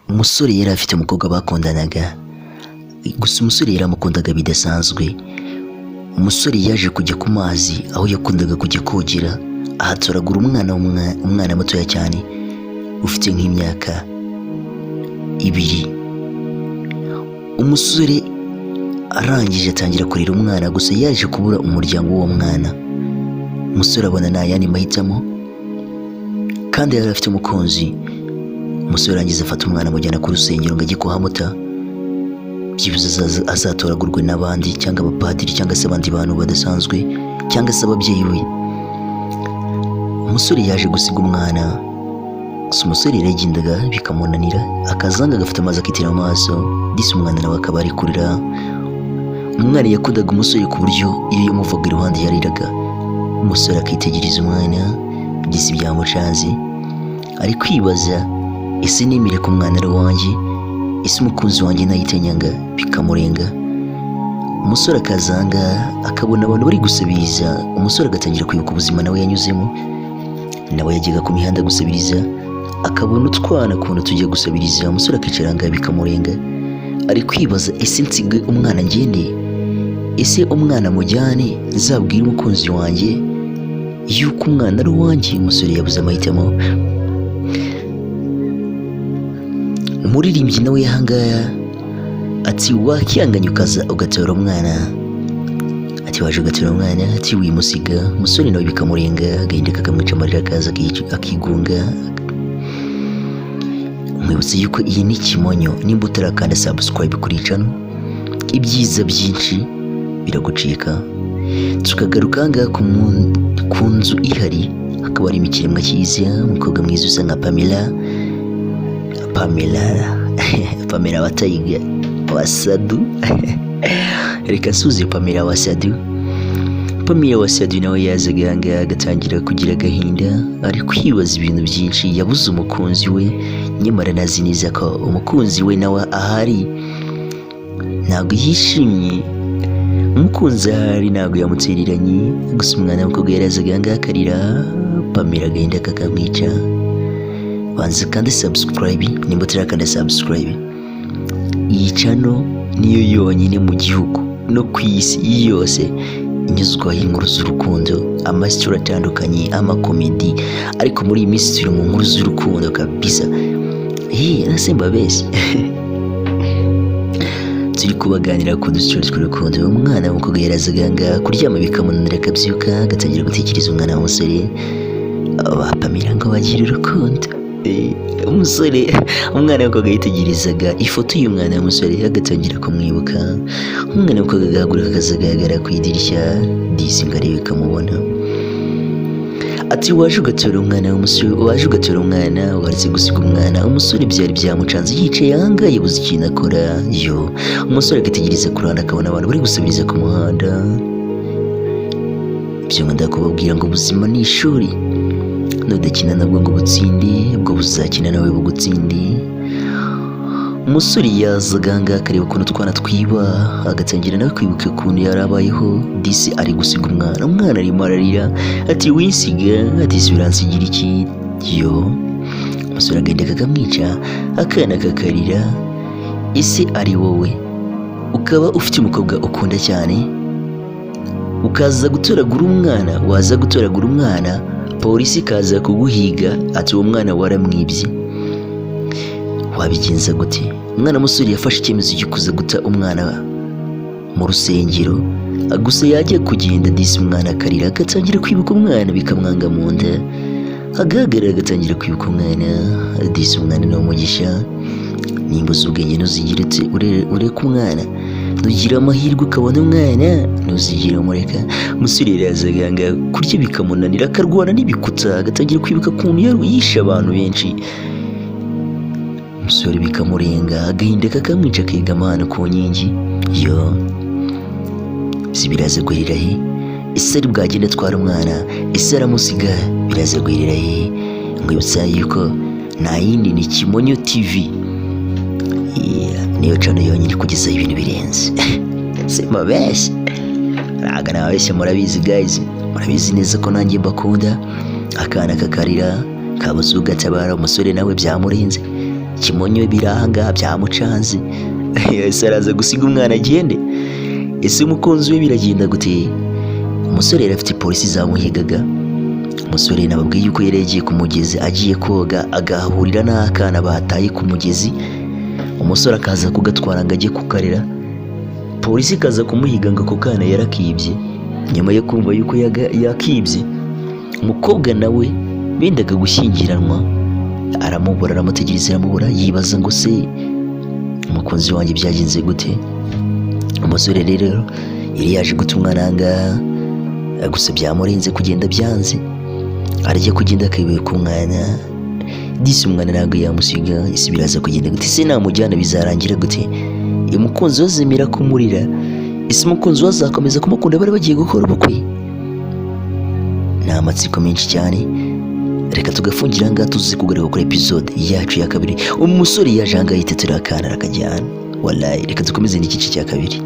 Umusore yari afite umukobwa bakundanaga, gusa umusore yaramukundaga bidasanzwe. Umusore yaje kujya ku mazi aho yakundaga kujya kogera, ahatoragura umwana mutoya cyane ufite nk'imyaka 2. Umusore arangije atangira kurera umwana, gusa yaje kubura umuryango w'uwo mwana. Umusore abona nta yandi mahitamo kandi yari afite umukunzi. Umusore arangiza afata umwana amujyana ku rusengero ngo ajye kuhamuta, byibuze azatoragurwe n'abandi cyangwa abapadiri cyangwa se abandi bantu badasanzwe cyangwa se ababyeyi we. Umusore yaje gusiga umwana, gusa umusore yaragendaga bikamunanira, akazanga agafata amazi akitira mu maso, disi umwana nawe akaba ari kurira. Umwana yakundaga umusore ku buryo iyo yamuvaga iruhande yariraga. Umusore akitegereza umwana, disi byamucanze, ari kwibaza ese nemere ko umwana ari uwanjye, ese umukunzi wanjye nayitenyanga bikamurenga. Umusore akazanga akabona abantu bari gusabiriza, umusore agatangira kwibuka ubuzima nawe yanyuzemo. Nawe yajyaga ku mihanda gusabiriza, akabona utwana kuntu tujya gusabiriza, umusore akicaranga bikamurenga. Ari kwibaza ese nsige umwana ngende, ese umwana mujyane nzabwire umukunzi wanjye yuko umwana ari uwanjye. Umusore yabuze amahitamo. Umuririmbyi nawe yahangaya ati wakihanganya ukaza ugatora umwana, ati waje ugatora umwana, ati wimusiga. Umusore nawe bikamurenga, agahinda kakamwica, amarira akaza akigunga. Mwibutse yuko iyi ni Kimonyo. Nimba utarakanda subscribe kuri channel, ibyiza byinshi biragucika. Tukagaruka ngaha ku nzu ihari, hakaba ari ikiremwa cyiza, umukobwa mwiza usa nka Pamela Watayiga Wasadu. Reka suze Pamela Wasadu. Pamela Wasadu nawe yazaga ngaha agatangira kugira agahinda, ari kwibaza ibintu byinshi. Yabuze umukunzi we, nyamara nazi neza ko umukunzi we nawe ahari. Ntabwo yishimye, umukunzi ahari ntabwo yamutereranye, gusa umwana w'umukobwa yarazaga ngaha akarira. Pamela agahinda kakamwica. Banza kandi subscribe nimba utarakanda subscribe. Iyi channel niyo yonyine mu gihugu no ku isi yose inyuzwaho inkuru z'urukundo, amasitoro atandukanye, amakomedi, ariko muri iyi minsi turi mu nkuru z'urukundo kabisa. Nasemba bese turi kubaganira ku dusitoro tw'urukundo. Umwana w'umukobwa yarazaga ngaha kuryama bikamunanira, akabyuka agatangira gutekereza umwana w'umusore. Pamela ngo bagire urukundo. Umwana w'umukobwa yitegerezaga ifoto y'umwana w'umusore, agatangira kumwibuka. Umwana w'umukobwa agahaguruka akazagaragara ku idirishya, disi ngo arebe kamubona. Ati waje ugatora umwana w'umusore, waje ugatora umwana, waretse gusiga umwana. Umusore byari byamucanze, yicaye ahangaha yabuze ikintu akora. Umusore agategereza ku ruhande, akabona abantu bari gusabiriza ku muhanda. Ibyo nkunda kubabwira ngo ubuzima ni ishuri, nudakina nabwo ngo butsinde, ubwo buzakina nawe bugutsinde. Umusore yazaga ngaha akareba ukuntu utwana twiba, agatangira nawe kwibuka ukuntu yari abayeho, disi ari gusiga umwana. Umwana arimo ararira, ati winsiga, ati se uransigira iki? Umusore agahinda kakamwica, akana kakarira. Ese ari wowe ukaba ufite umukobwa ukunda cyane, ukaza gutoragura umwana, waza gutoragura umwana, polisi ikaza kuguhiga, ati uwo mwana waramwibye, wabigenza gute? Umwana musore yafashe icyemezo cyo kuza guta umwana mu rusengero, gusa yajya kugenda, disi umwana akarira, agatangira kwibuka umwana bikamwanga mu nda. Agahagarara agatangira kwibuka umwana, disi umwana ni umugisha. Nimba uzi ubwenge ntuzigire ureka umwana, nugira amahirwe ukabona umwana ntuzigire umureka. Umusore yarazaga ngaha kurya bikamunanira, akarwana n'ibikuta, agatangira kwibuka ukuntu yari yishe abantu benshi. Umusore bikamurenga, agahinda kakamwica, akegama ahantu ku nkingi. Si biraza guherera he? Ese ari bwagenda atwara umwana, ese aramusiga, biraza guherera he? Mwibutsa yuko nta yindi ni Kimonyo TV. Niyo channel yonyine kugezaho ibintu birenze. Sema bese ntabwo nababeshya, murabizi guys, murabizi neza ko nanjye mbakunda. Akana kakarira, kabuze ugatabara, umusore nawe byamurenze. Kimonyo biranga byamucanze ese araza gusiga umwana agende. Ese umukunzi we biragenda gute? Umusore yari afite polisi zamuhigaga. Umusore nababwiye yuko yari yagiye ku mugezi agiye koga agahurira n'akana bataye ku mugezi. Umusore akaza kugatwara ngo ajye kukarera. Polisi ikaza kumuhiga ngo ako kana yarakibye. Nyuma yo kumva yuko yakibye, umukobwa nawe bendaga gushyingiranwa aramubura, aramutegereza aramubura, yibaza ngo se umukunzi wanjye byagenze gute. Umusore rero yari yaje guta umwana ahangaha, gusa byamurenze kugenda byanze. Arajya kugenda akayoboye ku mwana, disi umwana ntabwo yamusiga. Ese biraza kugenda gute? Se namujyana bizarangira gute? Umukunzi we azemera kumurira? Ese umukunzi we azakomeza kumukunda bari bagiye gukora ubukwe? Ni amatsiko menshi cyane. Reka tugafungira ahangaha tuzi kugaruka kuri episode yacu ya kabiri. Umusore yaje ahangaha yitetura akana arakajyana. Wallahi reka dukomeze n'igice cya kabiri.